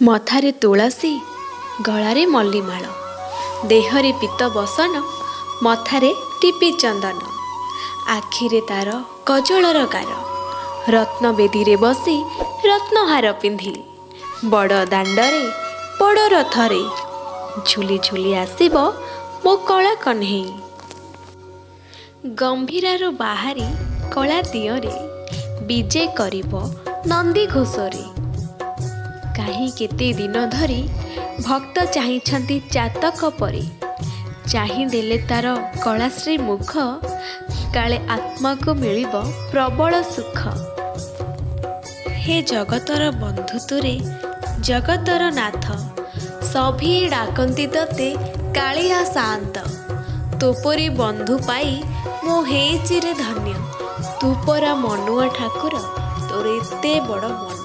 ମଥାରେ ତୁଳସୀ ଗଳାରେ ମଲ୍ଲିମାଳ, ଦେହରେ ପୀତ ବସନ, ମଥାରେ ଟିପି ଚନ୍ଦନ, ଆଖିରେ ତାର କଜଳର ଗାର, ରତ୍ନବେଦୀରେ ବସି ରତ୍ନହାର ପିନ୍ଧି, ବଡ଼ ଦାଣ୍ଡରେ ବଡ଼ ରଥରେ ଝୁଲି ଝୁଲି ଆସିବ ମୋ କଳା କହ୍ନେଇ। ଗମ୍ଭୀରାରୁ ବାହାରି କଳା ଦିଅରେ ବିଜେ କରିବ ନନ୍ଦୀ ଘୋଷରେ। କାହିଁ କେତେ ଦିନ ଧରି ଭକ୍ତ ଚାହିଁଛନ୍ତି ଚାତକ ପରି, ଚାହିଁ ଦେଲେ ତାର କଳାଶ୍ରୀ ମୁଖ, କାଳେ ଆତ୍ମାକୁ ମିଳିବ ପ୍ରବଳ ସୁଖ। ହେ ଜଗତର ବନ୍ଧୁ ତୁରେ ଜଗତର ନାଥ, ସଭିଏ ଡାକନ୍ତି ତତେ କାଳିଆ ସାଆନ୍ତ। ତୋପରି ବନ୍ଧୁ ପାଇ ମୁଁ ହେଇଚିରେ ଧନ୍ୟ, ତୁ ପରା ମନୁଆ ଠାକୁର, ତୋର ଏତେ ବଡ଼ ମନ।